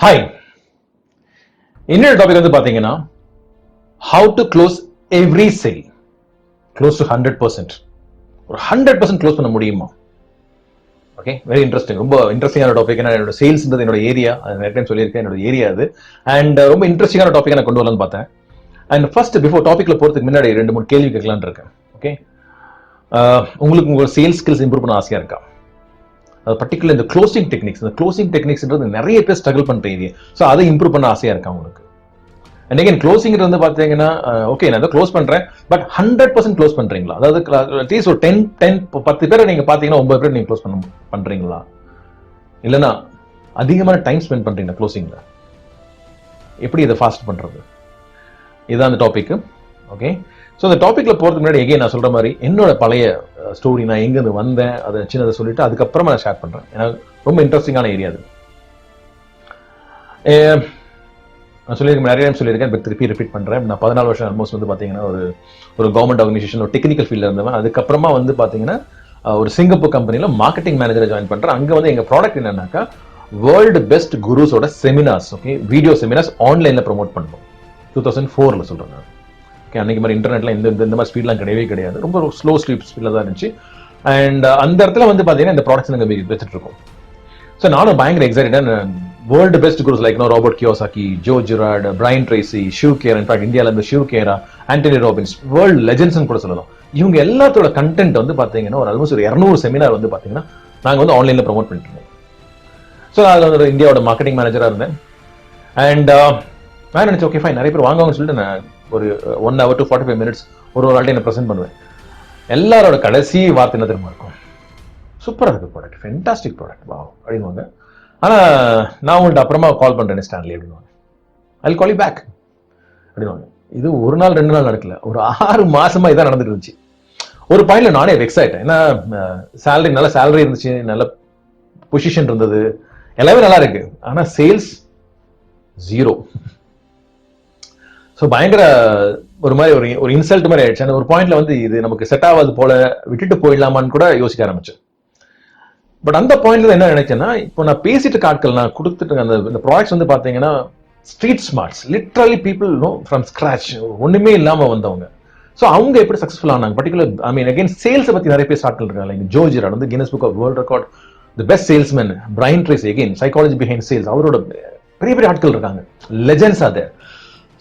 Hi, இன்னொரு topic வந்து பாத்தீங்கன்னா how to close every sale close to 100%. ஒரு 100% க்ளோஸ் பண்ண முடியுமா? Okay, very interesting. ரொம்ப இன்ட்ரெஸ்டிங்கான டாபிக். என்னோட சேல்ஸ்ன்றது என்னோட ஏரியா, அது நிறைய சொல்லியிருக்கேன், என்னோட ஏரியா அது. அண்ட் ரொம்ப இன்ட்ரெஸ்டிங்கான டாபிக் நான் கொண்டு வரலான்னு பார்த்தேன். அண்ட் ஃபர்ஸ்ட் பிஃபோர் டாபிக்ல போறதுக்கு முன்னாடி 2-3 கேள்வி கேட்கலான்னு இருக்கேன். ஓகே, உங்களுக்கு உங்க சேல்ஸ் ஸ்கில்ஸ் இம்ப்ரூவ் பண்ண ஆசையா இருக்கா? அது பர்டிகுலர் இந்த க்ளோசிங் டெக்னிக்ஸ், இந்த க்ளோசிங் டெக்னிக்ஸ்ன்றது நிறைய பேர் ஸ்ட்ரகிள் பண்ற ஏரியா. ஸோ அதை இம்ப்ரூவ் பண்ண ஆசையா இருக்கா உங்களுக்கு? அண்ட் அகைன் க்ளோசிங் வந்து பாத்தீங்கன்னா ஓகே, நான் க்ளோஸ் பண்றேன், பட் 100% க்ளோஸ் பண்றீங்களா? அதாவது அட்லீஸ்ட் ஒரு 10 பேரை நீங்க பாத்தீங்கன்னா 9 பேர் நீங்க க்ளோஸ் பண்றீங்களா? இல்லைன்னா அதிகமான டைம் ஸ்பெண்ட் பண்றீங்களா க்ளோசிங்ல? எப்படி இதை ஃபாஸ்ட் பண்றது? இதுதான் அந்த டாபிக். ஓகே, ஸோ இந்த டாபிக்ல போறதுக்கு முன்னாடி எகைன் நான் சொல்ற மாதிரி என்னோட பழைய ஸ்டோரி, நான் எங்கேருந்து வந்தேன் அதை சின்னதை சொல்லிட்டு அதுக்கப்புறமா நான் ஷேர் பண்றேன். ஏன்னா ரொம்ப இன்ட்ரெஸ்டிங்கான ஏரியா அது. நான் சொல்லியிருக்கேன், நிறைய டைம் சொல்லியிருக்கேன், பட் திருப்பி ரிப்பீட் பண்றேன். நான் 14 வருஷம் ஆல்மோஸ்ட் வந்து பாத்தீங்கன்னா ஒரு கவர்மெண்ட் ஆர்கனைசேஷன், ஒரு டெக்னிக்கல் ஃபீல்ட்ல இருந்தவன். அதுக்கப்புறமா வந்து பாத்தீங்கன்னா ஒரு சிங்கப்பூர் கம்பெனில மார்க்கெட்டிங் மேனேஜரை ஜாயின் பண்றேன். அங்க வந்து எங்க ப்ராடக்ட் என்னன்னாக்கா வேர்ல்டு பெஸ்ட் குருஸோட செமினார்ஸ், ஓகே, வீடியோ செமினார்ஸ் ஆன்லைன்ல ப்ரொமோட் பண்ணோம். 2004 சொல்றேன் நான். ஓகே, அன்னைக்கு மாதிரி இன்டர்நெட்ல இந்த மாதிரி ஸ்பீட்லாம் கிடையவே கிடையாது. ரொம்ப ஸ்லோ ஸ்பீட்ல தான் இருந்துச்சு. அண்ட் அந்த இடத்துல வந்து பாத்தீங்கன்னா இந்த ப்ராடக்ட்ஸ் நாங்கள் வச்சுட்டு இருக்கோம். ஸோ நானும் பயங்கர excited. World best gurus like Robert Kiyosaki, Joe Girard, Brian Tracy, Shiv Khera, in fact இந்தியாவில் இருந்து Shiv Khera, Anthony Robbins, world legends கூட சொல்லலாம். இவங்க எல்லாத்தோட கண்டென்ட் வந்து பாத்தீங்கன்னா ஒரு ஆல்மோஸ்ட் ஒரு 200 செமினார் வந்து பாத்தீங்கன்னா நாங்கள் வந்து ஆன்லைன்ல ப்ரொமோட் பண்ணிட்டு இருக்கோம். ஸோ அதில் வந்து இந்தியாவோட மார்க்கெட்டிங் மேனேஜராக இருந்தேன். அண்ட் நான் நினைச்சேன், ஓகே ஃபைன், நிறைய பேர் வாங்குவாங்கன்னு சொல்லிட்டு நான் ஒரு 1 hour to 45 minutes ஒரு ஆள்கிட்ட என்ன ப்ரெசென்ட் பண்ணுவேன். எல்லாரோட கடைசி வார்த்தை என்ன தெரியுமா இருக்கும்? சூப்பராக இருக்கு ப்ராடக்ட், ஃபென்டாஸ்டிக் ப்ராடக்ட், வா அப்படின்வாங்க. ஆனா நான் உங்கள்கிட்ட அப்புறமா கால் பண்றேன் ஸ்டான்லி அப்படின்வாங்க. I will call you back அப்படின்வாங்க. இது ஒரு நாள் 2 நாள் நடக்கல, ஒரு 6 மாசமா இதான் நடந்துட்டு இருந்துச்சு. ஒரு பாயிண்ட்ல நானே வெக்ஸ் ஆயிட்டேன். ஏன்னா நல்ல சேலரி இருந்துச்சு, நல்ல பொசிஷன் இருந்தது, எல்லாமே நல்லா இருக்கு. ஆனா சேல்ஸ் 0. ஸோ பயங்கர ஒரு மாதிரி ஒரு இன்சல்ட் மாதிரி ஆயிடுச்சு. அந்த ஒரு பாயிண்ட்ல வந்து இது நமக்கு செட் ஆகாது போல, விட்டுட்டு போயிடலாமான்னு கூட யோசிக்க ஆரம்பிச்சேன். பட் அந்த பாயிண்ட்ல என்ன நினைச்சேன்னா, இப்போ நான் பேசிட்டு ஆட்கள் நான் கொடுத்துட்டு அந்த ப்ராடக்ட்ஸ் வந்து பாத்தீங்கன்னா street smarts, literally people no from scratch, ஒண்ணுமே இல்லாம வந்தவங்க. ஸோ அவங்க எப்படி சக்சஸ்ஃபுல் ஆனாங்க? பர்டிகுலர் ஐ மீன் அகைன் சேல்ஸை பத்தி நிறைய பேர் ஆட்கள் இருக்காங்க. லைக் ஜோ ஜெரார்ட் வந்து Guinness book of world record, the best salesman. Brian Tracy, again psychology behind sales, அவரோட பெரிய பெரிய ஆட்கள் இருக்காங்க, லெஜெண்ட்ஸ் அது.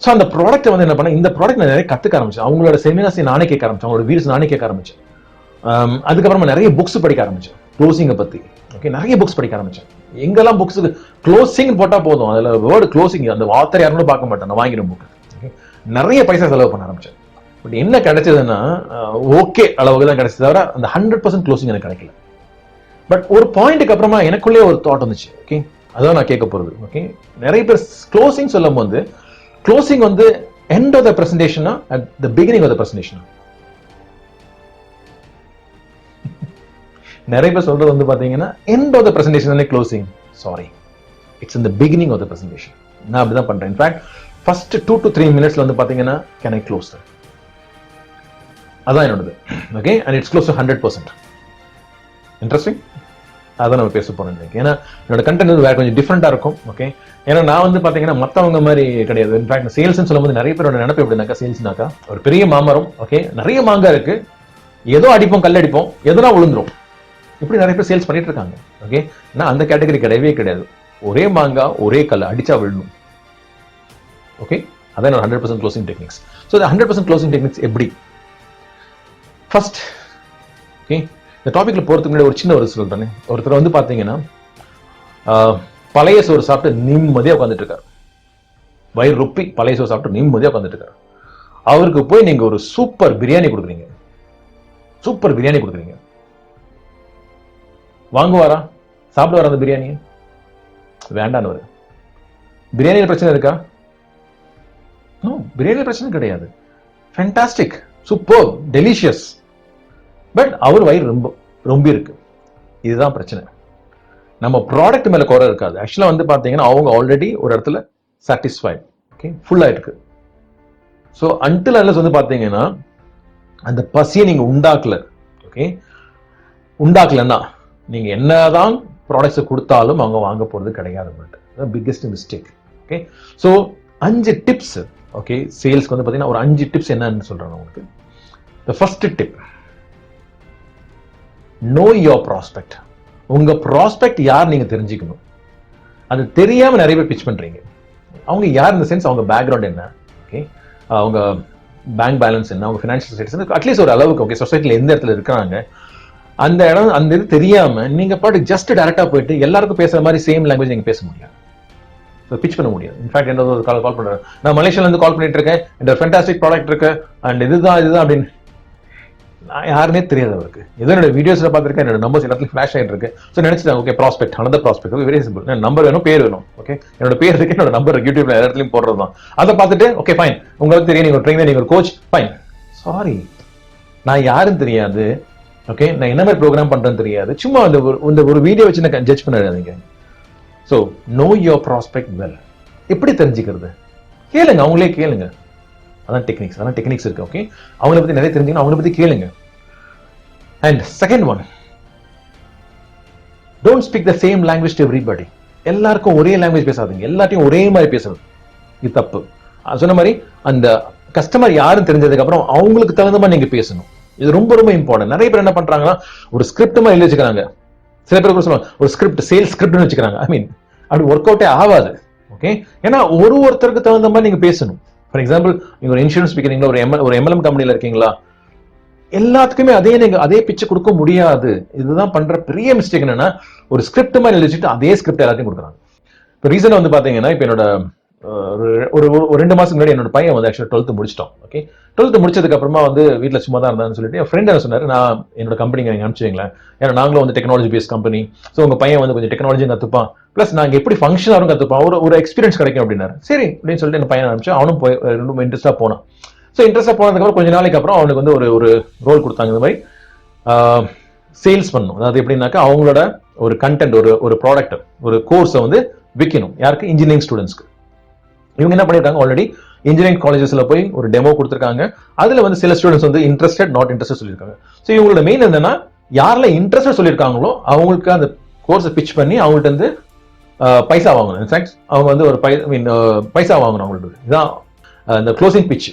ஸோ அந்த ப்ராடக்ட் வந்து என்ன பண்ண, இந்த ப்ராடக்ட் நான் நிறைய கத்துக்க ஆரம்பிச்சேன். அவங்களோட செமினார்ஸ் நானே கேட்க ஆரம்பிச்சேன், அவங்களோட வீடியோஸ் நானே கேட்க ஆரம்பிச்சேன். அதுக்கப்புறமா நிறைய புக்ஸ் படிக்க ஆரம்பிச்சேன் க்ளோசிங்கை பத்தி. ஓகே, நிறைய புக்ஸ் படிக்க ஆரம்பிச்சேன். எங்கெல்லாம் புக்ஸ் க்ளோசிங் போட்டா போதும், அதுல வேர்டு க்ளோசிங், அந்த ஆத்தர் யாருன்னு பார்க்க மாட்டேன், நான் வாங்கிடும் புக். ஓகே, நிறைய பைசா செலவு பண்ண ஆரம்பிச்சேன். பட் என்ன கிடைச்சதுன்னா ஓகே அளவுக்கு தான் கிடைச்சது, தவிர அந்த 100% க்ளோசிங் எனக்கு கிடைக்கல. பட் ஒரு பாயிண்ட்டுக்கு அப்புறமா எனக்குள்ளே ஒரு தாட் வந்துச்சு. ஓகே, அதான் நான் கேட்க போறது. ஓகே, நிறைய பேர் க்ளோசிங் சொல்லும் போது க்ளோசிங் வந்து எண்ட் ஆஃப் த பிரசன்டேஷனா at the beginning of the பிரசன்டேஷனா? நிறைய பேர் சொல்றது வந்து பாத்தீங்கன்னா end of the presentation closing. Sorry, it's in the beginning of the presentation. நான் அப்படிதான் பண்றேன். இன்ஃபேக்ட் ஃபர்ஸ்ட் 2 to 3 minutes வந்து பாத்தீங்கன்னா கேன் ஐ க்ளோஸ், அதான் என்னோடது. Okay, and it's close to 100%. Interesting, அதான் நம்ம பேச போறோம் இன்னைக்கு. ஏன்னா என்னோட கண்டென்ட் வந்து வேற கொஞ்சம் டிஃப்ரெண்டா இருக்கும். ஓகே, ஏன்னா நான் வந்து பாத்தீங்கன்னா மத்தவங்க மாதிரி கிடையாது. இன்ஃபேக்ட் சேல்ஸ் சொல்லும்போது நிறைய பேரோட நினைப்பு எப்படின்னாக்கா, சேல்ஸ்னாக்கா ஒரு பெரிய மாமரம், ஓகே, நிறைய மாங்காய் இருக்கு, ஏதோ அடிப்போம், கல் அடிப்போம், எதனா விழுந்துரும், இப்படி நிறைய பேர் சேல்ஸ் பண்ணிட்டு இருக்காங்க. ஓகே, நான் அந்த கேட்டகரி கிடையவே கிடையாது. ஒரே மாங்காய் ஒரே கல் அடிச்சா விழணும். ஓகே, அதான் 100% க்ளோசிங் டெக்னிக்ஸ். ஸோ இந்த 100% க்ளோசிங் டெக்னிக்ஸ் எப்படி? ஃபர்ஸ்ட், ஓகே, இந்த டாபிக்ல போறதுக்கு முன்னாடி ஒரு சின்ன ஒரு சொல்றேன். ஒருத்தர் வந்து பாத்தீங்கன்னா பழைய சோறு சாப்பிட்டு நிம்மதியா உட்காந்துட்டு இருக்காரு, வயிறு ரொப்பி பழைய சோறு சாப்பிட்டு நிம்மதியா உட்காந்துட்டு இருக்காரு. அவருக்கு போய் நீங்க ஒரு சூப்பர் பிரியாணி கொடுக்குறீங்க, சூப்பர் பிரியாணி கொடுக்குறீங்க, வாங்குவாரா? சாப்பிடுவாரா அந்த பிரியாணி? வேண்டான்னு. பிரியாணியில பிரச்சனை இருக்கா? நோ, பிரியாணியில பிரச்சனை கிடையாது. Fantastic, super, delicious. பட் அவர் வயிறு ரொம்ப இருக்கு. இதுதான் பிரச்சனை. நம்ம ப்ராடக்ட் மேல குறை இருக்காது. ஆக்சுவலா வந்து பாத்தீங்கன்னா அவங்க ஆல்ரெடி ஒரு இடத்துல சாட்டிஸ்ஃபைட், ஓகே, ஃபுல்லா இருக்கு. ஸோ அன்டில் அன்லெஸ் வந்து பாத்தீங்கன்னா அந்த பசியை நீங்க உண்டாக்கல, ஓகே, உண்டாக்கலன்னா நீங்க என்னதான் ப்ராடக்ட்ஸ் கொடுத்தாலும் அவங்க வாங்க போறது கிடையாது. Biggest mistake. Okay, so 5 tips. Okay, சேல்ஸ்க்கு வந்து பார்த்தீங்கன்னா ஒரு 5 டிப்ஸ் என்னன்னு சொல்றேன் உங்களுக்கு. The first tip, know your prospect. உங்க ப்ராஸ்பெக்ட் யார் நீங்க தெரிஞ்சுக்கணும். அது தெரியாம நிறைய பேர் பிச் பண்றீங்க. அவங்க யார் இந்த சென்ஸ், அவங்க பேக்ரவுண்ட் என்ன, ஓகே, அவங்க பேங்க் பேலன்ஸ் என்ன, அவங்க ஃபினான்ஷியல் ஸ்டேட்டஸ் அட்லீஸ்ட் ஒரு அளவுக்கு, ஓகே, சொசைட்டில எந்த இடத்துல இருக்காங்க அந்த இடம், அந்த இது தெரியாம நீங்க பாட்டு ஜஸ்ட் டைரக்டா போயிட்டு எல்லாருக்கும் பேசுற மாதிரி சேம் லாங்குவேஜ் நீங்க பேச முடியாது, பிச் பண்ண முடியாது. இன்ஃபேக்ட் என்ன ஒரு கால் பண்றேன், நான் மலேசியால இருந்து கால் பண்ணிட்டு இருக்கேன், இந்த ஃபேண்டாஸ்டிக் ப்ராடக்ட் இருக்கு அண்ட் இதுதான் அப்படின்னு. நான் யாருன்னே தெரியாது அவருக்கு. ஏதோ என்னோட வீடியோஸ்ல பார்த்துருக்கேன், என்னோட நம்பர்ஸ் எல்லாத்துலையும் ஃபிளாஷ் ஆகிட்டு இருக்கு. ஸோ நினைச்சிட்டேன், okay, prospect, another prospect, very simple, number வேணும், பேர் வேணும். ஓகே, என்னோட பேர் இருக்கு, என்னோட நம்பர் யூடியூப்ல எல்லா இடத்துலையும் போடுறது தான். அதை பார்த்துட்டு ஓகே ஃபைன், உங்களுக்கு தெரியும், நீங்க ஒரு ட்ரெயினர், நீங்க ஒரு கோச், ஃபைன். சாரி, நான் யாருன்னு தெரியாது. ஓகே, நான் என்ன மாதிரி ப்ரோக்ராம் பண்றேன்னு தெரியாது. சும்மா இந்த ஒரு வீடியோ வச்சு நான் ஜட்ஜ் பண்ணாதீங்க. So no your prospect well. எப்படி தெரிஞ்சுக்கிறது? கேளுங்க, அவங்களே கேளுங்க. அதான் டெக்னிக்ஸ் இருக்கு. ஓகே, அவங்கள பத்தி நிறைய தெரிஞ்சுக்கணும், அவங்கள பத்தி கேளுங்க. And second one, don't speak the same language to everybody. எல்லாருக்கும் ஒரே லாங்குவேஜ் பேசாதீங்க, எல்லாத்தையும் ஒரே மாதிரி பேசுறது, இது தப்பு. சொன்ன மாதிரி அந்த கஸ்டமர் யாரும் தெரிஞ்சதுக்கு அப்புறம் அவங்களுக்கு தகுந்த மாதிரி நீங்க பேசணும். இது ரொம்ப ரொம்ப இம்பார்ட்டன்ட். நிறைய பேர் என்ன பண்றாங்கன்னா, ஒரு ஸ்கிரிப்ட் மாதிரி எழுதி வச்சுக்கிறாங்க. சில பேர் கூட சொல்லுவாங்க, ஒரு ஸ்கிரிப்ட், சேல்ஸ் ஸ்கிரிப்ட்னு வச்சுக்கிறாங்க. ஐ மீன், அப்படி ஒர்க் அவுட்டே ஆகாது. ஓகே, ஏன்னா ஒருத்தருக்கு தகுந்த மாதிரி நீங்க பேசணும். ஃபார் எக்ஸாம்பிள், நீங்க ஒரு இன்சூரன்ஸ் விற்கிறீங்களா, ஒரு எம்எல்எம் கம்பெனில இருக்கீங்களா, எல்லாத்துக்குமே அதே பிச்சை கொடுக்க முடியாது. இதுதான் பண்ற பெரிய மிஸ்டேக். என்னன்னா, ஒரு ஸ்கிரிப்ட் மாதிரி எழுதிட்டு அதே ஸ்கிரிப்ட் எல்லாத்தையும் கொடுக்குறாங்க. இப்போ ரீசனா வந்து பாத்தீங்கன்னா, இப்போ என்னோட ஒரு 2 மாசத்துக்கு முன்னாடி என்னோட பையன் வந்து ஆக்சுவலா 12th முடிச்சிட்டோம். ஓகே, 12th முடிச்சதுக்கு அப்புறமா வந்து வீட்டில் சும்மா தான் இருந்தான்னு சொல்லிட்டு என் ஃப்ரெண்ட் என்ன சொன்னாரு, நான் என்னோட கம்பெனிக்கு நீங்க அனுப்பிச்சுங்களேன், ஏன்னா நாங்களும் வந்து டெக்னாலஜி பேஸ்ட் கம்பெனி, ஸோ உங்க பையன் வந்து கொஞ்சம் டெக்னாலஜி கத்துப்பான், பிளஸ் நாங்க எப்படி ஃபங்க்ஷன் ஆகும் கத்துப்பான், ஒரு எக்ஸ்பீரியன்ஸ் கிடைக்கும் அப்படின்னாரு. சரி அப்படின்னு சொல்லிட்டு என் பையன் அனுப்பிச்சு, அவனும் போய் ரொம்ப இன்ட்ரெஸ்டா போனான். ஸோ இன்ட்ரெஸ்டா போனதுக்கப்புறம் கொஞ்ச நாளைக்கு அப்புறம் அவனுக்கு வந்து ஒரு ரோல் கொடுத்தாங்க, இந்த மாதிரி சேல்ஸ் பண்ணணும். அதாவது எப்படின்னாக்கா, அவங்களோட ஒரு கண்டென்ட், ஒரு ப்ராடக்ட், ஒரு கோர்ஸை வந்து விற்கணும். யாருக்கு? இன்ஜினியரிங் ஸ்டூடெண்ட்ஸ்க்கு. இவங்க என்ன பண்ணிருக்காங்க, ஆல்ரெடி இன்ஜினியரிங் காலேஜஸ்ல போய் ஒரு டெமோ கொடுத்துருக்காங்க. அதுல வந்து சில ஸ்டூடெண்ட்ஸ் வந்து இன்ட்ரெஸ்டட், நாட் இன்ட்ரெஸ்ட் சொல்லியிருக்காங்க. ஸோ இவங்களோட மெயின் என்னன்னா, யாரெல்லாம் இன்ட்ரெஸ்ட் சொல்லியிருக்காங்களோ அவங்களுக்கு அந்த கோர்ஸை பிச் பண்ணி அவங்கள்ட்ட இருந்து பைசா வாங்கணும். இன்ஃபேக்ட் அவங்க வந்து ஒரு பைசா வாங்கணும் அவங்களுக்கு. இதுதான் இந்த க்ளோசிங் பிச்.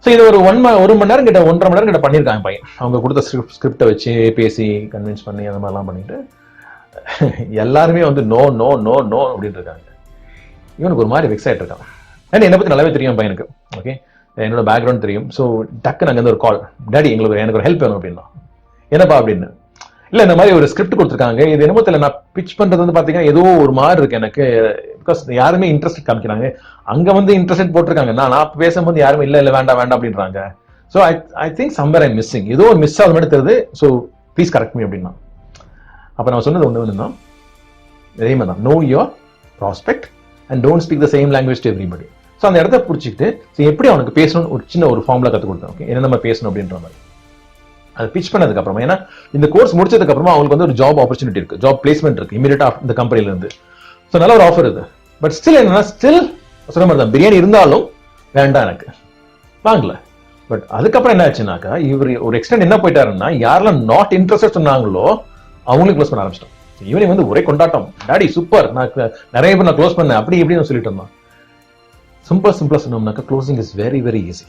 ஸோ இது ஒரு 1 மணி நேரம் கிட்ட, 1.5 மணி நேரம் கிட்ட பண்ணியிருக்காங்க பையன். அவங்க கொடுத்த ஸ்கிரிப்டை வச்சு பேசி கன்வின்ஸ் பண்ணி அந்த மாதிரிலாம் பண்ணிட்டு எல்லாருமே வந்து நோ நோ நோ நோ அப்படின்னு இருக்காங்க. இவனுக்கு ஒரு மாதிரி வெக்ஸ் ஆகிட்டு இருக்கான். ஏன்னா என்னை பற்றி நல்லாவே தெரியும் பையனுக்கு. ஓகே, என்னோட பேக்ரவுண்ட் தெரியும். ஸோ டக்கு நாங்கள் வந்து ஒரு கால், டாடி எனக்கு ஒரு ஹெல்ப் வேணும் அப்படின்னா. என்னப்பா அப்படின்னு. இல்லை, இந்த மாதிரி ஒரு ஸ்கிரிப்ட் கொடுத்துருக்காங்க, இது என்னமோ தெரியல, நான் பிச் பண்ணுறது வந்து பார்த்தீங்கன்னா ஏதோ ஒரு மாதிரி இருக்கு எனக்கு. பிகாஸ் யாருமே இன்ட்ரெஸ்ட் காமிக்கிறாங்க, அங்கே வந்து இன்ட்ரெஸ்ட் போட்டிருக்காங்க, நான் பேசும்போது யாருமே இல்லை வேண்டாம் அப்படின்றாங்க. So I think somewhere I missing, ஏதோ ஒரு மிஸ் ஆகுது மாதிரி தெரியுது. ஸோ ப்ளீஸ் கரெக்ட் மீ அப்படின்னா. அப்போ நான் சொன்னது ஒன்று தான், இதே மாதிரி தான், no your prospect and don't speak the same language to everybody. So அந்த இடத்த பிடிச்சிக்கிட்டு எப்படி அவனுக்கு பேசணும் ஒரு ஃபார்முலா கற்றுக் கொடுத்தேன். ஓகே, என்ன நம்ம பேசணும் அப்படின்ற மாதிரி அதை பிச் பண்ணதுக்கு அப்புறமா, ஏன்னா இந்த கோர்ஸ் முடிச்சதுக்கு அப்புறமா அவங்களுக்கு வந்து ஒரு ஜாப் ஆப்பர்ச்சுனிட்டி இருக்கு, ஜாப் பிளேஸ்மெண்ட் இருக்கு இமீடியட்டா இந்த கம்பெனில இருந்து. ஸோ நல்ல ஒரு ஆஃபர் இது. பட் ஸ்டில் என்னன்னா, சொன்ன மாதிரி தான், பிரியாணி இருந்தாலும் வேண்டாம் எனக்கு, வாங்கல. பட் அதுக்கப்புறம் என்ன ஆச்சுனாக்கா, இவர் ஒரு எக்ஸ்டெண்ட் என்ன போயிட்டாருன்னா, யாரெல்லாம் நாட் இன்ட்ரெஸ்ட் சொன்னாங்களோ அவங்களுக்கு க்ளோஸ் பண்ண ஆரம்பிச்சிட்டோம். ஈவினிங் வந்து ஒரே கொண்டாட்டம், டாடி சூப்பர், நான் நிறைய பேர் நான் க்ளோஸ் பண்ணேன் அப்படி இப்படின்னு சொல்லிட்டு இருந்தான். சிம்பிளா சொன்னோம்னாக்கா, closing is very very easy,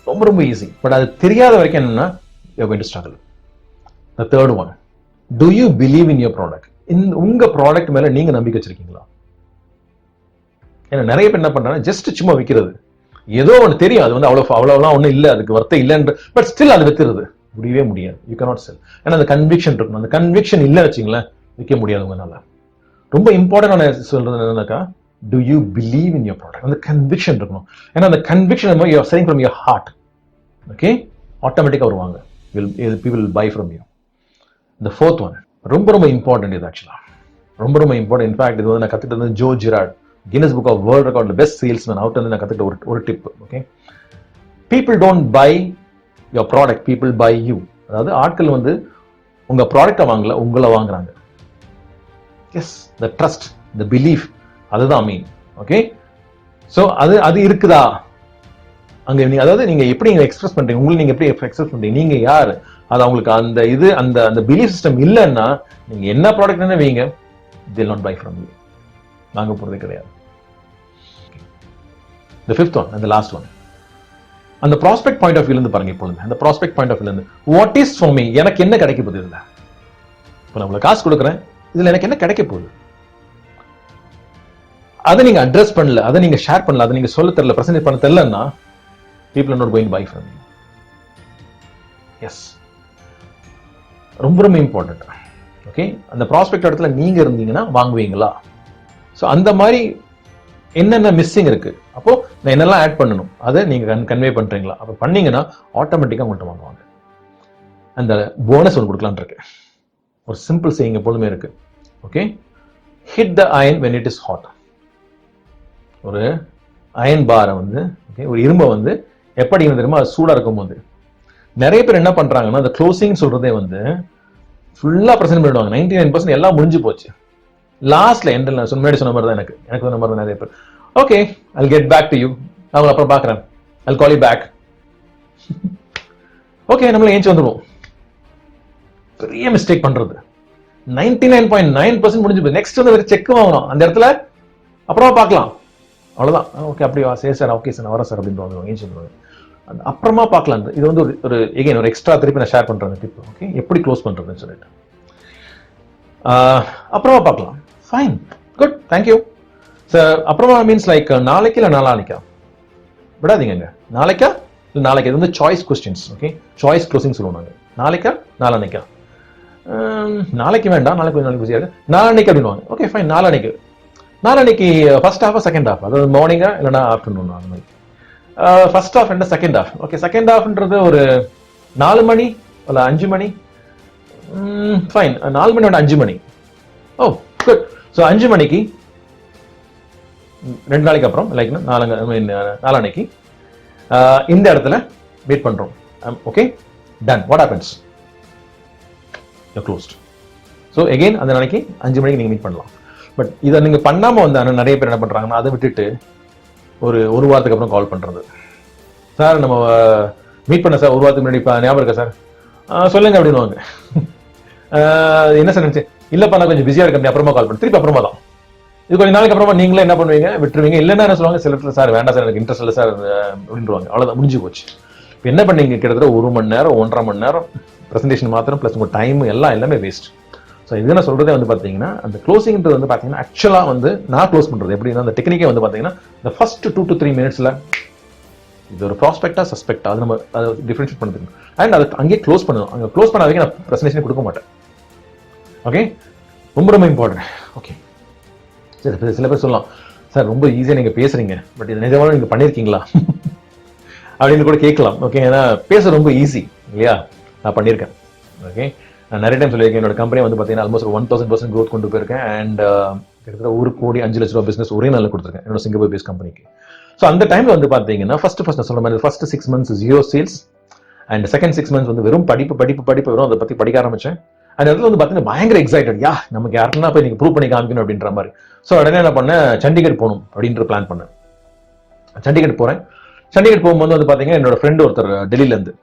ரொம்ப ரொம்ப ஈஸி. பட் அது தெரியாத வரைக்கும் என்னன்னா, you're going to struggle. The third one, do you believe in your product? உங்க ப்ராடக்ட் மேல நீங்க நம்பிக்கை வச்சிருக்கீங்களா? ஏன்னா நிறைய பேர் என்ன பண்றாங்க, ஜஸ்ட் சும்மா விற்கிறது. ஏதோ ஒன்று தெரியும், அது வந்து அவ்வளவுலாம் ஒன்றும் இல்லை, அதுக்கு வர்த்தம் இல்லைன்ற, பட் ஸ்டில் அது விற்கிறது முடியவே முடியாது. You cannot sell. ஏன்னா அந்த கன்விக்ஷன் இருக்கணும். அந்த கன்விக்ஷன் இல்லை வச்சுங்களேன், விற்க முடியாது உங்களால. ரொம்ப இம்பார்ட்டன்டான சொல்றது என்னன்னாக்கா, do you believe in your product? அந்த கன்விக்ஷன் இருக்கணும். ஏன்னா அந்த conviction you are saying from your heart. Okay, ஆட்டோமேட்டிக்கா வருவாங்க. People will buy from you. The fourth one, ரொம்ப ரொம்ப இம்பார்ட்டன்ட். இது ஆக்சுவலா ரொம்ப ரொம்ப இம்பார்ட்டன்ட். இன்ஃபேக்ட் இது வந்து நான் கத்துக்கிட்டது Joe Girard, Guinness book of world ரெக்கார்ட்ல பெஸ்ட் சேல்ஸ்மேன், அவர்கிட்ட வந்து நான் கத்துக்கிட்ட ஒரு tip. Okay, people don't buy your product, people buy you. அதாவது ஆட்கள் வந்து உங்க ப்ராடக்டை வாங்கல, உங்களை வாங்குறாங்க. Yes, the trust, the belief, அதுதான் மீன். ஓகே, ஸோ அது இருக்குதா அங்க? அதாவது நீங்க எப்படி எக்ஸ்பிரஸ் பண்றீங்க, உங்களுக்கு நீங்க எப்படி எக்ஸ்பிரஸ் பண்றீங்க, நீங்க யாரு, அது அவங்களுக்கு அந்த பிலீஃப் சிஸ்டம் இல்லைன்னா நீங்க என்ன ப்ராடக்ட் என்ன வைங்க, they will not buy from you. வாங்க போறதே கிடையாது. The fifth one and the last one. அந்த ப்ராஸ்பெக்ட் பாயிண்ட் ஆஃப் வியூல இருந்து பாருங்க. இப்பொழுது அந்த ப்ராஸ்பெக்ட் பாயிண்ட் ஆஃப் வியூல இருந்து வாட் இஸ் ஃபார் மீ, எனக்கு என்ன கிடைக்க போகுது இதுல? இப்போ நான் உங்களுக்கு காசு கொடுக்குறேன், இதுல எனக்கு என்ன கிடைக்க போகுது? அதை நீங்க அட்ரஸ் பண்ணல, அதை நீங்க ஷேர் பண்ணல, அதை நீங்க சொல்ல தெரியல, பிரசன்ட் பண்ண தெரியலன்னா people are not going to buy from you. Yes, ரொம்ப ரொம்ப இம்பார்ட்டன்ட். ஓகே, அந்த ப்ராஸ்பெக்ட் இடத்துல நீங்க இருந்தீங்கன்னா வாங்குவீங்களா? ஸோ அந்த மாதிரி என்னென்ன மிஸ்ஸிங் இருக்கு, அப்போ நான் என்னெல்லாம் ஆட் பண்ணணும் அதை நீங்க கன்வே பண்றீங்களா? அப்போ பண்ணீங்கன்னா ஆட்டோமேட்டிக்கா உங்கள்கிட்ட வாங்குவாங்க. அந்த போனஸ் ஒன்று கொடுக்கலான் இருக்கு. ஒரு சிம்பிள் சேயிங் எப்பொழுதுமே இருக்கு. Okay, hit the iron when it is hot. ஒரு அயன் பாரை வந்து, ஓகே, ஒரு இரும்பை வந்து எப்படி தெரியுமா, அது சூடா இருக்கும் போது நிறைய பேர் என்ன பண்றாங்கன்னா அந்த க்ளோசிங் சொல்றதே வந்து ஃபுல்லா பிரசன்ட் பண்ணிடுவாங்க. 99% எல்லாம் முடிஞ்சு போச்சு. லாஸ்ட்ல எண்டில் நான் முன்னாடி சொன்ன மாதிரி தான் எனக்கு சொன்ன மாதிரி தான் நிறைய பேர். Okay, I'll get back to you, அவங்க அப்புறம் பார்க்குறேன், I'll call you back. Okay, நம்மள ஏஞ்சி வந்துடுவோம். பெரிய மிஸ்டேக் பண்றது. 99.9% முடிஞ்சு போய் நெக்ஸ்ட் வந்து செக் வாங்கணும் அந்த இடத்துல, அப்புறமா பார்க்கலாம், அவ்வளவுதான். ஓகே, அப்படியா, சரி சார், ஓகே சார், நான் வரேன் சார் அப்படின்னு ஏஞ்சி வந்துடுவாங்க. அப்புறமா பார்க்கலாம். இது வந்து ஒரு எகைன் ஒரு எக்ஸ்ட்ரா திருப்பி நான் ஷேர் பண்றேன் டிப். ஓகே, எப்படி க்ளோஸ் பண்றதுன்னு சொல்லிட்டு அப்புறமா பார்க்கலாம். Fine, good, thank you sir. அப்புறமா மீன்ஸ் லைக் நாளைக்கு இல்லை நாளானிக்கா விடாதீங்க. நாளைக்கா இல்லை நாளைக்கு, இது வந்து choice questions. Okay, choice closing சொல்லுவாங்க. நாளைக்கா நாளானிக்கா? நாளைக்கு வேண்டாம், நாளைக்கு பிஸியாக இருக்கு, நாளானிக்கு அப்படின்வாங்க. ஓகே ஃபைன், நாளானிக்கு ஃபர்ஸ்ட் ஹாஃபா செகண்ட் ஹாஃப், அதாவது மார்னிங்கா இல்லைன்னா ஆஃப்டர்நூன் அந்த மாதிரி. ஃபர்ஸ்ட் ஹாஃப் என்ன செகண்ட் ஹாஃப்? ஓகே, செகண்ட் ஹாஃப்ன்றது ஒரு 4 மணி இல்லை 5 மணி. ஃபைன், 4 மணி 5 மணி. Oh good. ஸோ 5 மணிக்கு 2 நாளைக்கு அப்புறம் லைக் நாளான்னைக்கு இந்த இடத்துல மீட் பண்றோம். Okay, done. What happens? Closed. So again அந்த நாளைக்கு 5 மணிக்கு நீங்க மீட் பண்ணலாம். பட் இதை நீங்க பண்ணாம வந்தாங்கன்னா நிறைய பேர் என்ன பண்றாங்கன்னா அதை விட்டுட்டு ஒரு வாரத்துக்கு அப்புறம் கால் பண்றது. சார் நம்ம மீட் பண்ண சார், ஒரு வாரத்துக்கு முன்னாடி ஞாபகம் இருக்கா சார்? சொல்லுங்க அப்படின்னுவாங்க. என்ன சார் நினைச்சு? இல்லப்பா நான் கொஞ்சம் பிஸியா இருக்கேன், அப்புறமா கால் பண்ண. திருப்பி அப்புறமா தான். இது கொஞ்சம் நாளைக்கு அப்புறமா நீங்களே என்ன பண்ணுவீங்க, விட்டுருவீங்க. இல்லைன்னா என்ன சொல்லுவாங்க, சில இடத்துல சார் வேண்டாம் சார், எனக்கு இன்ட்ரெஸ்ட் இல்லை சார் அப்படின்றாங்க. அவ்வளவுதான், முடிஞ்சு போச்சு. இப்போ என்ன பண்ணீங்க, கிட்டத்தட்ட 1 மணி நேரம் 1.5 மணி நேரம் பிரசன்டேஷன் மாத்திரம் பிளஸ் உங்க டைம் எல்லாமே வேஸ்ட். ஸோ இது நான் சொல்றதே வந்து பார்த்தீங்கன்னா அந்த க்ளோசிங்ன்றது வந்து பார்த்தீங்கன்னா ஆக்சுவலாக வந்து நான் க்ளோஸ் பண்ணுறது எப்படின்னா அந்த டெக்னிக்கே வந்து பார்த்தீங்கன்னா இந்த ஃபர்ஸ்ட் 2 to 3 மினிட்ஸில் இது ஒரு ப்ராஸ்பெக்டா சஸ்பெக்டா அது நம்ம அதை டிஃபரன்ஷியேட் பண்ணணும். அண்ட் அதை அங்கேயே க்ளோஸ் பண்ணணும். அங்கே க்ளோஸ் பண்ண வரைக்கும் நான் ப்ரெசன்டேஷன் கொடுக்க மாட்டேன். ஓகே, ரொம்ப ரொம்ப இம்பார்ட்டன்ட். ஓகே, சரி, சில பேர் சொல்லலாம் சார் ரொம்ப ஈஸியாக நீங்கள் பேசுறீங்க, பட் இது நிஜமாக நீங்கள் பண்ணியிருக்கீங்களா அப்படின்னு கூட கேட்கலாம். ஓகே, ஏன்னா பேச ரொம்ப ஈஸி இல்லையா, நான் பண்ணியிருக்கேன். ஓகே, நான் நிறைய டைம் சொல்லியிருக்கேன். என்னோட கம்பெனி வந்து பார்த்தீங்கன்னா ஆல்மோஸ்ட் 1000% growth கொண்டு போயிருக்கேன். அண்ட் கிட்டத்தட்ட 1 கோடி 5 லட்ச ரூபா பிஸ்னஸ் ஒரே நாளில் கொடுத்துருக்கேன் என்னோட சிங்கப்பூர் பேஸ் கம்பெனிக்கு. ஸோ அந்த டைம்ல வந்து பார்த்தீங்கன்னா ஃபர்ஸ்ட் நான் சொல்ற மாதிரி first 6 months 0 sales and second 6 months வந்து வெறும் படிப்பு வெறும் அதை பற்றி படிக்க ஆரம்பிச்சேன். அந்த இடத்துல வந்து பார்த்தீங்கன்னா பயங்கர எக்ஸைட்டட், நமக்கு யாருன்னா போய் நீங்கள் ப்ரூவ் பண்ணி காமிக்கணும் அப்படின்ற மாதிரி. ஸோ உடனே என்ன பண்ணேன், சண்டிகர் போகணும் அப்படின்ற பிளான் பண்ணேன். சண்டிகர் போகிறேன். சண்டிகர் போகும்போது வந்து பார்த்தீங்கன்னா என்னோட ஃப்ரெண்ட் ஒருத்தர் டெல்லியிலேருந்து,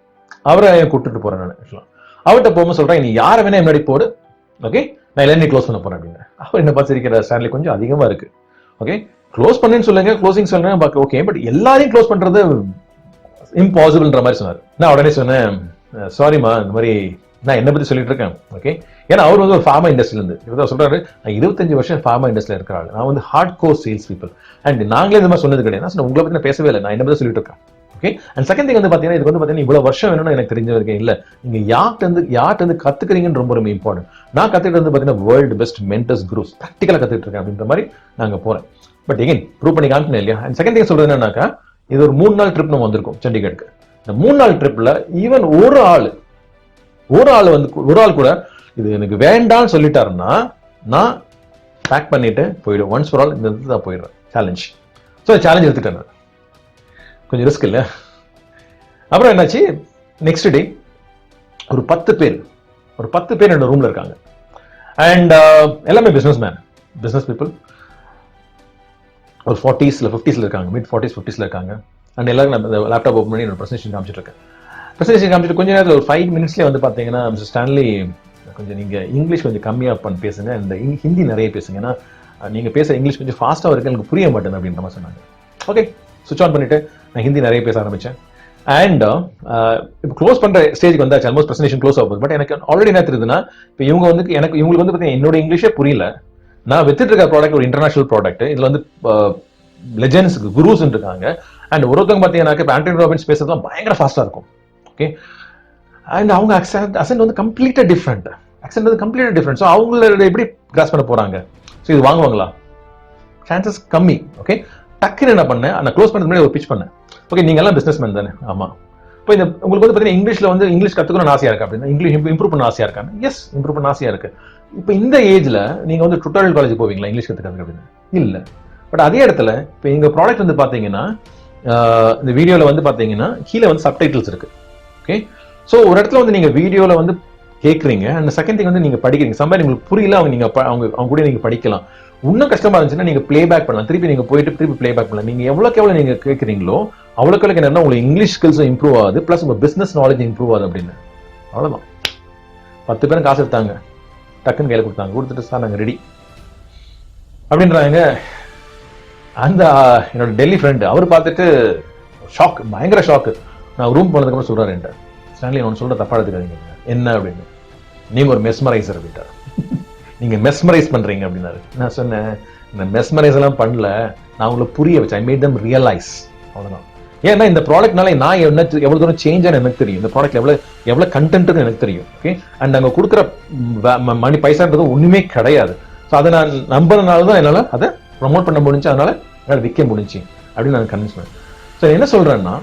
அவரை கூப்பிட்டு போகிறேன் நான். ஆக்சுவலாக அவர்கிட்ட போகும்போது சொல்கிறேன், நீ யாரை வேணா முன்னாடி போடு, ஓகே, நான் எல்லாமே க்ளோஸ் பண்ண போகிறேன் அப்படின்னு. அவர் என்ன பார்த்து இருக்கிற ஸ்டான்லி கொஞ்சம் அதிகமாக இருக்கு. ஓகே, க்ளோஸ் பண்ணுன்னு சொல்லுங்க, க்ளோசிங் சொல்லுங்க, ஓகே, பட் எல்லாரையும் க்ளோஸ் பண்ணுறது இம்பாசிபிள்ன்ற மாதிரி சொன்னார். நான் உடனே சொன்னேன், சாரிம்மா, இந்த மாதிரி நான் என்ன பற்றி சொல்லிட்டு இருக்கேன். ஓகே, ஏன்னா அவர் வந்து ஒரு ஃபார்மா இண்டஸ்ட்ரியிலேருந்து இவர் சொல்றாரு, நான் 25 வருஷம் ஃபார்மா இண்டஸ்ட்ரியில் இருக்கிறாள், நான் வந்து hard core sales people and நாங்களே இந்த மாதிரி சொன்னது கிடையாது. நான் உங்களை பற்றி நான் பேசவே இல்லை, நான் என்ன பற்றி சொல்லிட்டு இருக்கேன். ஓகே, அண்ட் செகண்ட் திங் வந்து பார்த்தீங்கன்னா இதுக்கு வந்து பார்த்தீங்கன்னா இவ்வளோ வருஷம் வேணும்னு எனக்கு தெரிஞ்ச வரைக்கும் இல்லை, நீங்கள் யார்கிட்ட கற்றுக்கிறீங்கன்னு ரொம்ப ரொம்ப இம்பார்ட்டன்ட். நான் கற்றுக்கிட்டு வந்து பார்த்தீங்கன்னா வேர்ல்டு பெஸ்ட் மென்டர்ஸ் குரூப்ஸ் ப்ராக்டிக்கலாக கற்றுட்டு இருக்கேன் அப்படின்ற மாதிரி நாங்கள் போகிறேன். பட் எகைன் ப்ரூவ் பண்ணி காமிக்கணும் இல்லையா. அண்ட் செகண்ட் திங் சொல்றது என்னன்னாக்கா, இது ஒரு 3 நாள் ட்ரிப் நம்ம வந்திருக்கோம் சண்டிகருக்கு. இந்த 3 நாள் ட்ரிப்ல ஈவன் ஒரு ஆள் கூட இது எனக்கு வேண்டாம்னு சொல்லிட்டாருன்னா நான் பேக் பண்ணிட்டு போயிடுவேன். ஒன்ஸ் ஃபார் ஆல் இந்த இடத்துல தான் போயிடுவேன். சேலஞ்ச். ஸோ சேலஞ்ச் எடுத்துட்டேன் நான். கொஞ்சம் ரிஸ்க் இல்லை. அப்புறம் என்னாச்சு, நெக்ஸ்ட் டே ஒரு 10 பேர் என்னோட ரூம்ல இருக்காங்க. அண்ட் எல்லாமே பிசினஸ் பீப்புள். ஒரு 40s 50s இருக்காங்க, மிட் 40s 50s இருக்காங்க. அண்ட் எல்லாரும் நான் லேப்டாப் ஓப்பன் பண்ணி என்னோட ப்ரெசன்டேஷன் காமிச்சிட்டு இருக்கேன். ப்ரெசன்டேஷன் காமிச்சிட்டு கொஞ்ச நேரத்தில் ஒரு 5 minutesலேயே வந்து பார்த்தீங்கன்னா, மிஸ்டர் ஸ்டான்லி கொஞ்சம் நீங்கள் இங்கிலீஷ் கொஞ்சம் கம்மியாக பேசுங்க, இந்த ஹிந்தி நிறைய பேசுங்க, ஏன்னா நீங்க பேசுற இங்கிலீஷ் கொஞ்சம் ஃபாஸ்ட்டாக இருக்கு, எனக்கு புரிய மாட்டேன் அப்படின்ற மாதிரி சொன்னாங்க. ஓகே, சுவிச் ஆன் பண்ணிட்டு நான் ஹிந்தி நிறைய பேச ஆரம்பிச்சேன். அண்ட் இப்போ க்ளோஸ் பண்ற ஸ்டேஜ்க்கு வந்தாச்சு, ஆல்மோஸ்ட் பிரசன்டேஷன் க்ளோஸ் ஆகும். பட் எனக்கு ஆல்ரெடி என்ன தெரியுதுன்னா, இப்போ இவங்க வந்து இவங்களுக்கு வந்து பார்த்தீங்கன்னா என்னோட இங்கிலீஷே புரியல. நான் வித்துட்டு இருக்க ப்ராடக்ட் ஒரு இன்டர்நேஷனல் ப்ராடக்ட். இதுல வந்து லெஜெண்ட்ஸ் குருஸ் இருக்காங்க. அண்ட் ஒருத்தவங்க பார்த்தீங்கன்னா இப்போ ஆண்டனி ராபின்ஸ் பேசுறதுலாம் பயங்கர ஃபாஸ்டா இருக்கும். ஓகே, அண்ட் அவங்க அசென்ட் வந்து கம்ப்ளீட்டா டிஃப்ரெண்ட். அக்சென்ட் வந்து கம்ப்ளீட்டா டிஃப்ரெண்ட். ஸோ அவங்கள எப்படி கிராஸ் பண்ண போறாங்க? ஸோ இது வாங்குவாங்களா? சான்சஸ் கம்மி. ஓகே, டக்குன்னு என்ன பண்ணேன், நான் க்ளோஸ் பண்ணதுக்கு முன்னாடி ஒரு பிச் பண்ணேன். ஓகே, நீங்க எல்லாம் பிசினஸ் மேன் தானே? ஆமா. இப்போ இந்த உங்களுக்கு வந்து பார்த்தீங்கன்னா இங்கிலீஷ்ல வந்து இங்கிலீஷ் கற்றுக்கணும்னு ஆசையா இருக்கு அப்படின்னா, இங்கிலீஷ் இம்ப்ரூவ் பண்ண ஆசையா இருக்காங்க. எஸ், இம்ப்ரூவ் பண்ண ஆசையா இருக்கு. இப்போ இந்த ஏஜ்ல நீங்க வந்து டுட்டோரியல் காலேஜ் போவீங்களா இங்கிலீஷ் கற்றுக்கிறது அப்படின்னு? இல்ல. பட் அதே இடத்துல இப்போ எங்க ப்ராடக்ட் வந்து பார்த்தீங்கன்னா இந்த வீடியோல வந்து பார்த்தீங்கன்னா கீழே வந்து சப்டைட்டில்ஸ் இருக்கு. ஓகே, ஸோ ஒரு இடத்துல வந்து நீங்க வீடியோல வந்து கேட்குறீங்க, அண்ட் செகண்ட் திங் வந்து நீங்க படிக்கிறீங்க. சம்பாதி உங்களுக்கு புரியல, அவங்க கூட நீங்க படிக்கலாம். இன்னும் கஷ்டமா இருந்துச்சுன்னா நீங்க பிளே பேக் பண்ணலாம். திருப்பி நீங்க போயிட்டு திருப்பி பிளே பேக் பண்ணலாம். நீங்க எவ்வளவு நீங்க கேட்குறீங்களோ அவ்வளோக்கு என்னன்னா உங்களுக்கு இங்கிலீஷ் ஸ்கில்ஸ் இம்ப்ரூவ் ஆகுது, பிளஸ் உங்க பிசினஸ் நாலேஜ் இம்ப்ரூவ் ஆகுது அப்படின்னு. அவ்வளவுதான். 10 பேரும் காசு எடுத்தாங்க, டக்குன்னு கையில கொடுத்தாங்க, கொடுத்துட்டு சார் நாங்க ரெடி அப்படின்றாங்க. அந்த என்னோட டெல்லி ஃப்ரெண்ட் அவர் பார்த்துட்டு ஷாக், பயங்கர ஷாக்கு. நான் ரூம் போனதுக்கு அப்புறம் சொல்றாரு என்கிட்ட, ஸ்டான்லி ஒன்று சொல்ற தப்பா எடுத்துக்காதீங்க. என்ன அப்படின்னு, நீங்க ஒரு மெஸ்மரைசர் அப்படின்ட்டார். நீங்க மெஸ்மரைஸ் பண்றீங்க அப்படின்னாரு. நான் சொன்னேன், இந்த மெஸ்மரைஸ் எல்லாம் பண்ணல, நான் உங்களுக்கு புரிய வச்சேன். I made them realise. அவ்வளவுதான். ஏன்னா இந்த ப்ராடக்ட்னால நான் எவ்வளவு தூரம் சேஞ்ச் ஆன எனக்கு தெரியும், இந்த ப்ராடக்ட் எவ்வளவு கண்டென்ட் எனக்கு தெரியும். ஓகே, அண்ட் நாங்க கொடுக்குற மணி பைசான்றது ஒண்ணுமே கிடையாது. ஸோ அதை நான் நம்புறதுனால தான் என்னால அதை ப்ரொமோட் பண்ண முடிஞ்சு, அதனால என்னால் விற்க முடிஞ்சு அப்படின்னு நான் கன்வின்ஸ் பண்ணேன். ஸோ என்ன சொல்றேன்னா,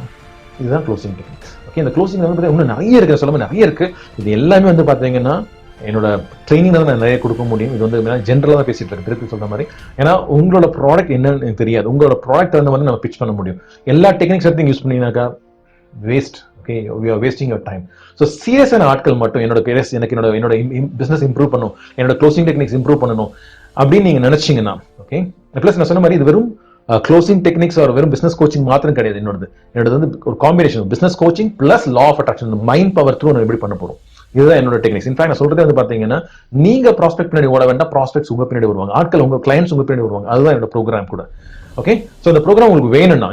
இதுதான் க்ளோசிங் டெக்னிக்ஸ். ஓகே, இந்த க்ளோசிங் வந்து இன்னும் நிறைய இருக்கு, சொல்ல நிறைய இருக்கு. இது எல்லாமே வந்து பாத்தீங்கன்னா என்னோட ட்ரைனிங் தான் நான் நிறைய கொடுக்க முடியும். இது வந்து ஜென்ரலாக தான் பேசிட்டு இருக்கு, திருப்பி சொல்ற மாதிரி. ஏன்னா உங்களோட ப்ராடக்ட் என்னன்னு எனக்கு தெரியாது, உங்களோட ப்ராடக்ட் வந்து நம்ம பிச் பண்ண முடியும். எல்லா டெக்னிக்ஸ் எடுத்து யூஸ் பண்ணீங்கன்னாக்கா waste. Okay, we are wasting your time. So சீரியஸான ஆட்கள் மட்டும் எனக்கு என்னோட பிசினஸ் இம்ப்ரூவ் பண்ணணும், என்னோட க்ளோசிங் டெக்னிக்ஸ் இம்ப்ரூவ் பண்ணணும் அப்படின்னு நீங்க நினைச்சீங்கன்னா, ஓகே, பிளஸ் நான் சொன்ன மாதிரி இது வெறும் க்ளோசிங் டெக்னிக்ஸ் ஒரு வெறும் பிசினஸ் கோச்சிங் மாத்திரம் கிடையாது. என்னோட வந்து ஒரு combination business coaching plus law of attraction, mind power through நான் எப்படி பண்ண போறோம். இதுதான் என்னோட டெக்னிக்ஸ். இன்ஃபேக்ட் நான் சொல்றது வந்து பாத்தீங்கன்னா, நீங்க ப்ராஸ்பெக்ட் பின்னாடி ஓட வேண்டாம், ப்ராஸ்பெக்ட்ஸ் உங்க பின்னாடி வருவாங்க, ஆட்கள் உங்க கிளைண்ட்ஸ் உங்க பின்னாடி வருவாங்க. அதுதான் என்னோட ப்ரோக்ராம் கூட. ஓகே, ஸோ இந்த ப்ரோக்ராம் உங்களுக்கு வேணும்னா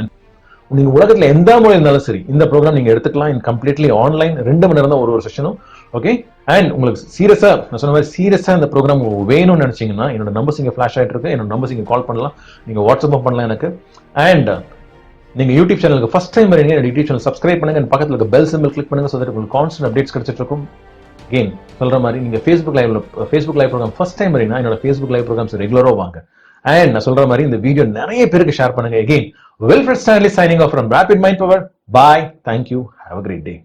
நீங்க உலகத்துல எந்த மொழி இருந்தாலும் சரி இந்த ப்ரோக்ராம் நீங்க எடுத்துக்கலாம். கம்ப்ளீட்லி ஆன்லைன், 2 மணி நேரம் தான் ஒரு செஷனும். ஓகே, அண்ட் உங்களுக்கு சீரியஸா நான் சொன்ன மாதிரி சீரியஸா இந்த ப்ரோக்ராம் வேணும்னு நினைச்சீங்கன்னா என்னோட நம்பர்ஸ் இங்க ஃபிளாஷ் ஆயிட்டு இருக்கு, என்னோட நம்பர்ஸ் இங்க கால் பண்ணலாம், நீங்க வாட்ஸ்அப் பண்ணலாம் எனக்கு. அண்ட் நீங்க யூடியூப் சேனலுக்கு ஃபர்ஸ்ட் டைம் வரீங்க, யூடியூப் சேனல் சப்ஸ்கிரைப் பண்ணுங்க, பக்கத்துல இருக்க பெல் சிம்பிள் கிளிக் பண்ணுங்க. ஸோ தட் உங்களுக்கு கான்ஸ்டன்ட் அப்டேட்ஸ் கிடைச்சிட்டு இருக்கும். அகெயின் சொல்ற மாதிரி நீங்க Facebook live program first time வரீங்கன்னா என்னோட ஃபேஸ்புக் லைவ் ப்ரோக்ராம்ஸ் ரெகுலரா வாங்க. அண்ட் நான் சொல்ற மாதிரி இந்த வீடியோ நிறைய பேருக்கு ஷேர் பண்ணுங்க. Again Wilfred Stanley signing off from Rapid Mind Power. Bye. Thank you. Have a great day.